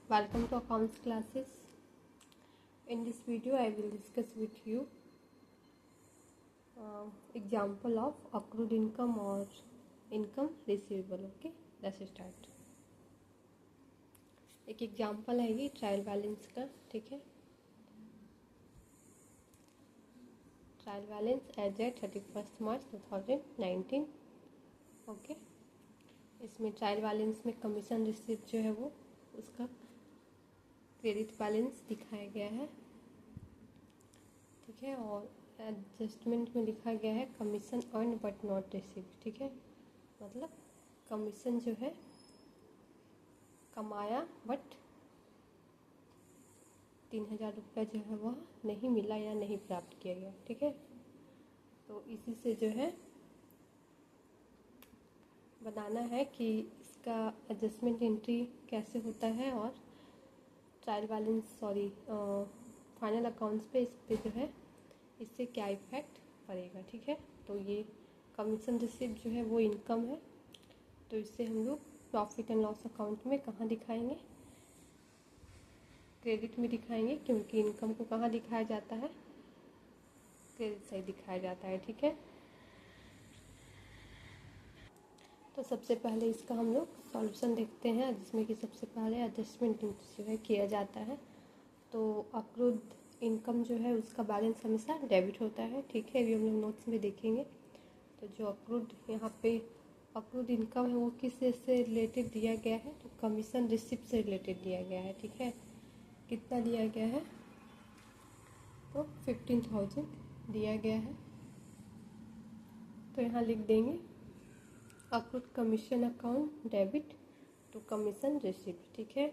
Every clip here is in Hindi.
Welcome to accounts classes. In this video I will discuss with you example of accrued income or income receivable. Okay, let's start. एक एग्जाम्पल है ये ट्रायल बैलेंस का. ठीक है, ट्रायल बैलेंस एज एट 31 मार्च 2019. ओके, इसमें ट्रायल बैलेंस में कमीशन रिसीव जो है वो उसका क्रेडिट बैलेंस दिखाया गया है. ठीक है, और एडजस्टमेंट में लिखा गया है commission earn but not receive. ठीक है, मतलब कमीशन जो है कमाया बट 3000 रुपया जो है वह नहीं मिला या नहीं प्राप्त किया गया. ठीक है, तो इसी से जो है बताना है कि इसका एडजस्टमेंट एंट्री कैसे होता है और ट्रायल बैलेंस फाइनल अकाउंट्स पे इस पे जो है इससे क्या इफेक्ट पड़ेगा. ठीक है, तो ये कमीशन रिसीव जो है वो इनकम है, तो इससे हम लोग प्रॉफिट एंड लॉस अकाउंट में कहाँ दिखाएंगे, क्रेडिट में दिखाएंगे, क्योंकि इनकम को कहाँ दिखाया जाता है, क्रेडिट साइड दिखाया जाता है. ठीक है, तो सबसे पहले इसका हम लोग सॉल्यूशन देखते हैं, जिसमें कि सबसे पहले एडजस्टमेंट जो है किया जाता है. तो अक्रूड इनकम जो है उसका बैलेंस हमेशा डेबिट होता है. ठीक है, अभी हम लोग नोट्स में देखेंगे. तो जो अक्रूड यहाँ पे अक्रूड इनकम है वो किस से रिलेटेड दिया गया है, तो कमीशन रिसिप्ट से रिलेटेड दिया गया है. ठीक है, कितना दिया गया है, तो 15,000 दिया गया है. तो यहाँ लिख देंगे accrued commission account debit to commission receipt. ठीक है,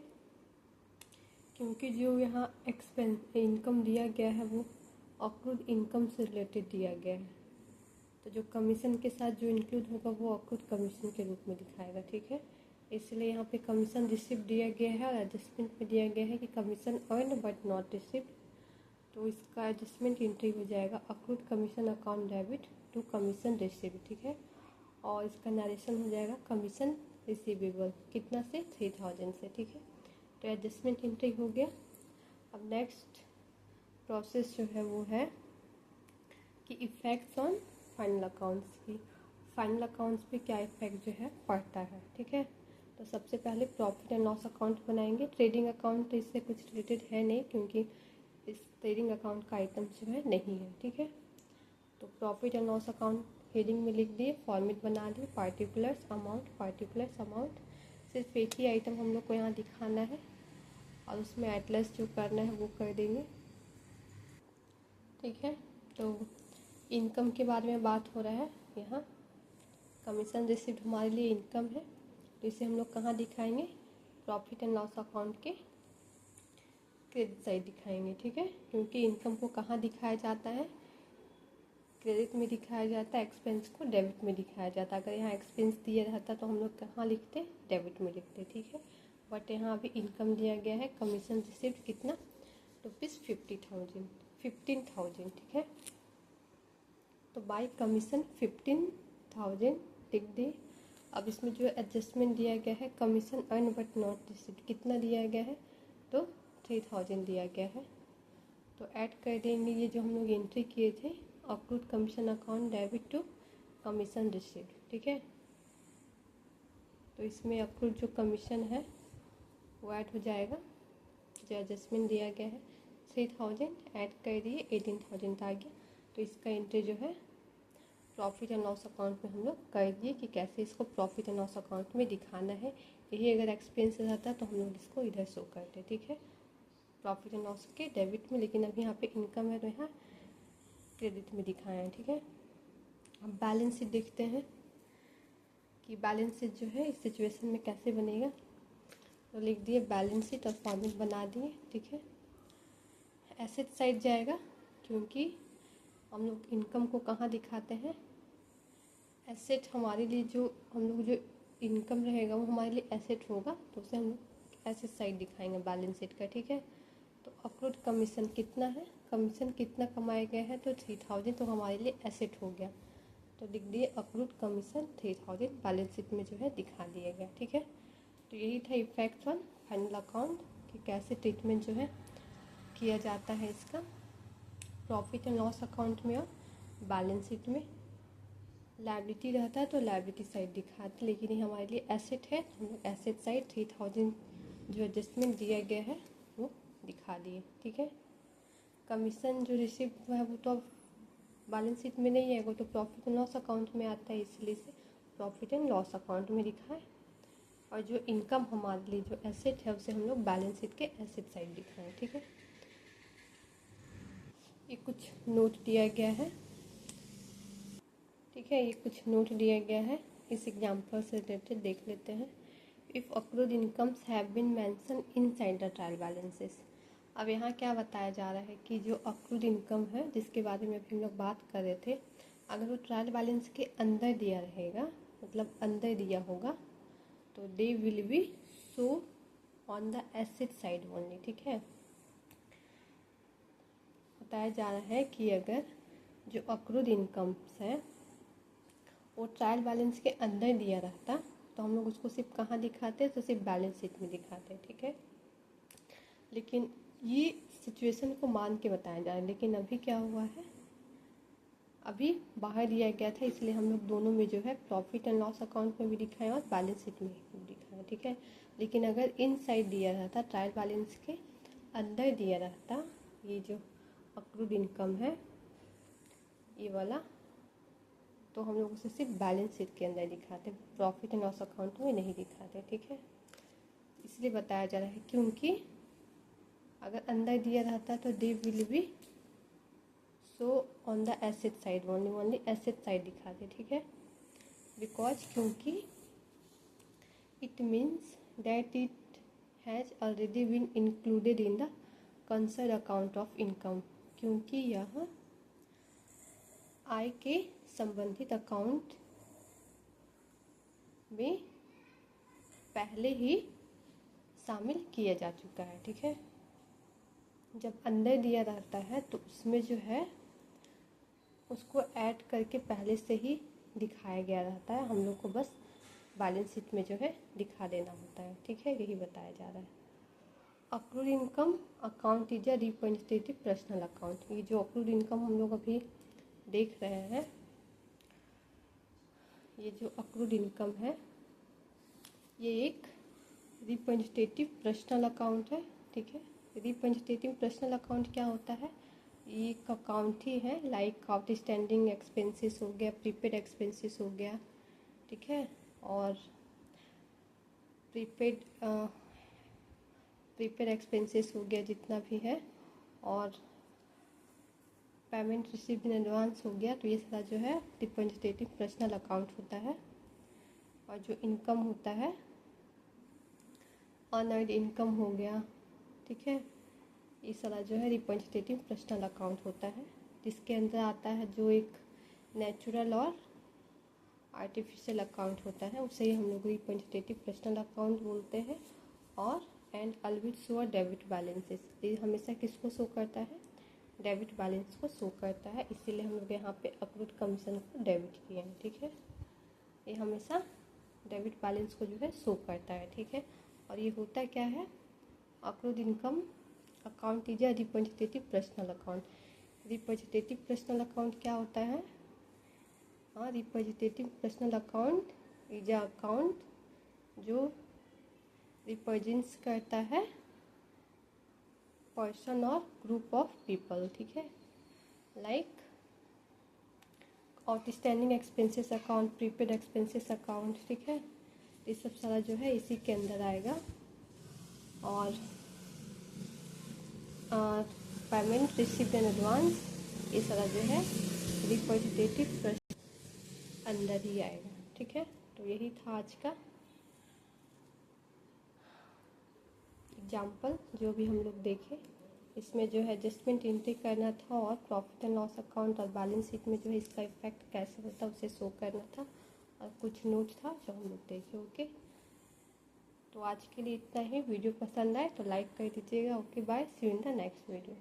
क्योंकि जो यहाँ एक्सपेंस इनकम दिया गया है वो अक्रूड इनकम से रिलेटेड दिया गया है, तो जो कमीशन के साथ जो इंक्लूड होगा वो अक्रूड कमीशन के रूप में दिखाएगा. ठीक है, इसलिए यहाँ पे कमीशन रिसिप्ट दिया गया है और एडजस्टमेंट में दिया गया है कि commission earn but not receipt. तो इसका एडजस्टमेंट एंट्री हो जाएगा accrued commission account debit to commission receipt. ठीक है, और इसका नरेशन हो जाएगा कमीशन रिसीवेबल कितना से 3000 से. ठीक है, तो एडजस्टमेंट एंट्री हो गया. अब नेक्स्ट प्रोसेस जो है वो है कि इफ़ेक्ट्स ऑन फाइनल अकाउंट्स की. फाइनल अकाउंट्स पे क्या इफेक्ट जो है पड़ता है. ठीक है, तो सबसे पहले प्रॉफिट एंड लॉस अकाउंट बनाएंगे. ट्रेडिंग अकाउंट तो इससे कुछ रिलेटेड है नहीं, क्योंकि इस ट्रेडिंग अकाउंट का आइटम जो है नहीं है. ठीक है, तो profit and loss account heading में लिख दिए, फॉर्मेट बना दिए, पार्टिकुलर्स अमाउंट. सिर्फ एक ही आइटम हम लोग को यहाँ दिखाना है और उसमें एटलस जो करना है वो कर देंगे. ठीक है, तो इनकम के बारे में बात हो रहा है. यहाँ कमीशन रिसिप्ट हमारे लिए इनकम है, तो इसे हम लोग कहाँ दिखाएंगे, प्रॉफिट एंड लॉस अकाउंट के क्रेडिट साइड दिखाएंगे. ठीक है, क्योंकि इनकम को कहाँ दिखाया जाता है, क्रेडिट में दिखाया जाता है, एक्सपेंस को डेबिट में दिखाया जाता है. अगर यहाँ एक्सपेंस दिया रहता तो हम लोग कहाँ लिखते, डेबिट में लिखते. ठीक है, बट यहाँ अभी इनकम दिया गया है कमीशन रिसिप्ट कितना, ₹50,000 15,000. ठीक है, तो बाय कमीशन 15,000 लिख दिए. अब इसमें जो एडजस्टमेंट दिया गया है commission earn but not received कितना दिया गया है, तो 3000 दिया गया है. तो ऐड कर देंगे ये जो हम लोग एंट्री किए थे accrued commission account debit to commission received. ठीक है, तो इसमें अक्रूड जो कमीशन है वो ऐड हो जाएगा. जो एडजस्टमेंट दिया गया है 3000 ऐड कर दिए, 18,000 आ गया. तो इसका एंट्री जो है प्रॉफिट एंड लॉस अकाउंट में हम लोग कर दिए कि कैसे इसको प्रॉफिट एंड लॉस अकाउंट में दिखाना है. यही अगर एक्सपेंस रहता तो हम लोग इसको इधर शो करते. ठीक है, प्रॉफिट एंड लॉस के डेबिट में, लेकिन अभी यहाँ पे इनकम है तो यहाँ क्रेडिट में दिखाया है. ठीक है, अब बैलेंस शीट देखते हैं कि बैलेंस शीट जो है इस सिचुएशन में कैसे बनेगा. तो लिख दिए बैलेंस शीट और फॉर्मेट बना दिए. ठीक है, एसेट साइड जाएगा, क्योंकि हम लोग इनकम को कहाँ दिखाते हैं, एसेट हमारे लिए जो हम लोग जो इनकम रहेगा वो हमारे लिए एसेट होगा, तो उसे हम लोग एसेट साइड दिखाएंगे बैलेंस शीट का. ठीक है, तो अक्रूड कमीशन कितना है, कमीशन कितना कमाया गया है, तो 3000, तो हमारे लिए एसेट हो गया. तो लिख दिए अक्रूड कमीशन 3000 बैलेंस शीट में जो है दिखा दिया गया. ठीक है, तो यही था इफेक्ट ऑन फाइनल अकाउंट कि कैसे ट्रीटमेंट जो है किया जाता है इसका प्रॉफिट एंड लॉस अकाउंट में और बैलेंस शीट में। लायबिलिटी रहता है तो लायबिलिटी साइड दिखाते, लेकिन ये हमारे लिए एसेट है तो हम लोग एसेट साइड 3000 जो एडजस्टमेंट दिया गया है वो दिखा दिए। ठीक है, कमीशन जो रिसीव हुआ है वो तो अब बैलेंस शीट में नहीं है, वो तो प्रॉफिट एंड लॉस अकाउंट में आता है, इसलिए से प्रॉफिट एंड लॉस अकाउंट में लिखा है। और जो इनकम हमारे लिए जो एसेट है उसे हम लोग बैलेंस शीट के एसेट साइड दिखाएं। ठीक है, ये कुछ नोट दिया गया है। ठीक है, ये कुछ नोट दिया गया है, इस एग्जाम्पल से रिलेटेड देख लेते हैं। If accrued incomes have been mention inside the trial balances. अब यहाँ क्या बताया जा रहा है कि जो अक्रूड इनकम है जिसके बारे में अभी हम लोग बात कर रहे थे, अगर वो ट्रायल बैलेंस के अंदर दिया रहेगा, मतलब अंदर दिया होगा, तो they will B show on the asset side only. ठीक है, बताया जा रहा है कि अगर जो अक्रूड इनकम्स है वो ट्रायल बैलेंस के अंदर दिया रहता तो हम लोग उसको सिर्फ कहाँ दिखाते, तो सिर्फ बैलेंस शीट में दिखाते। ठीक है, लेकिन ये सिचुएशन को मान के बताया जा रहा है, लेकिन अभी क्या हुआ है, अभी बाहर दिया गया था, इसलिए हम लोग दोनों में जो है प्रॉफिट एंड लॉस अकाउंट में भी दिखाएं और बैलेंस शीट में भी दिखाएं। ठीक है, लेकिन अगर इन साइड दिया रहता, ट्रायल बैलेंस के अंदर दिया रहता, ये जो अक्रूड इनकम है ये वाला, तो हम लोग उसे सिर्फ बैलेंस शीट के अंदर दिखाते, प्रॉफिट एंड लॉस अकाउंट में नहीं दिखाते। ठीक है, इसलिए बताया जा रहा है क्योंकि अगर अंदर दिया रहता तो they will be so on the asset side only asset side दिखाते। ठीक है, बिकॉज क्योंकि it means that it has already been included in the concern account of income, क्योंकि यह आय के संबंधित अकाउंट में पहले ही शामिल किया जा चुका है। ठीक है, जब अंदर दिया रहता है तो उसमें जो है उसको ऐड करके पहले से ही दिखाया गया रहता है, हम लोग को बस बैलेंस शीट में जो है दिखा देना होता है। ठीक है, यही बताया जा रहा है। Accrued income account is a representative personal account. ये जो अक्रूड इनकम हम लोग अभी देख रहे हैं, ये जो अक्रूड इनकम है ये एक रिप्रेजेंटेटिव पर्सनल अकाउंट है। ठीक है, रिप्रेजेंटेटिव पर्सनल अकाउंट क्या होता है, ये एक अकाउंट ही है, लाइक आउटस्टैंडिंग एक्सपेंसेस हो गया, प्रीपेड एक्सपेंसेस हो गया। ठीक है, और प्रीपेड एक्सपेंसेस हो गया जितना भी है, और पेमेंट रिसीव्ड इन एडवांस हो गया, तो ये सारा जो है रिप्रेजेंटेटिव पर्सनल अकाउंट होता है। और जो इनकम होता है अनअर्न्ड इनकम हो गया। ठीक है, ये सारा जो है रिप्रेजेंटेटिव पर्सनल अकाउंट होता है, जिसके अंदर आता है जो एक नेचुरल और आर्टिफिशियल अकाउंट होता है, उसे ही हम लोग रिप्रेजेंटेटिव पर्सनल अकाउंट बोलते हैं। और and always show debit balances, ये हमेशा किसको शो करता है, डेबिट बैलेंस को शो करता है, इसीलिए हम लोग यहाँ पे अक्रूड कमीशन को डेबिट किए हैं। ठीक है, ये हमेशा डेबिट बैलेंस को जो है शो करता है। ठीक है, और ये होता क्या है, accrued income account is a representative personal account. Representative personal account क्या होता है, हाँ, representative personal account is a account जो रिप्रेजेंट्स करता है पर्सन और ग्रुप ऑफ पीपल। ठीक है, like outstanding expenses account, prepaid expenses account. ठीक है, ये सब सारा जो है इसी के अंदर आएगा। और पेमेंट रिसीव्ड इन एडवांस, ये सारा जो है रिप्रेजेंटेटिव अंदर ही आएगा। ठीक है, तो यही था आज का एग्जाम्पल जो भी हम लोग देखे। इसमें जो है एडजस्टमेंट एंट्री करना था और प्रॉफिट एंड लॉस अकाउंट और बैलेंस शीट में जो है इसका इफेक्ट कैसे होता है उसे शो करना था, और कुछ नोट था जो हम लोग देखे। ओके, तो आज के लिए इतना ही। वीडियो पसंद आए तो लाइक कर दीजिएगा। Okay, bye, see you in the next video.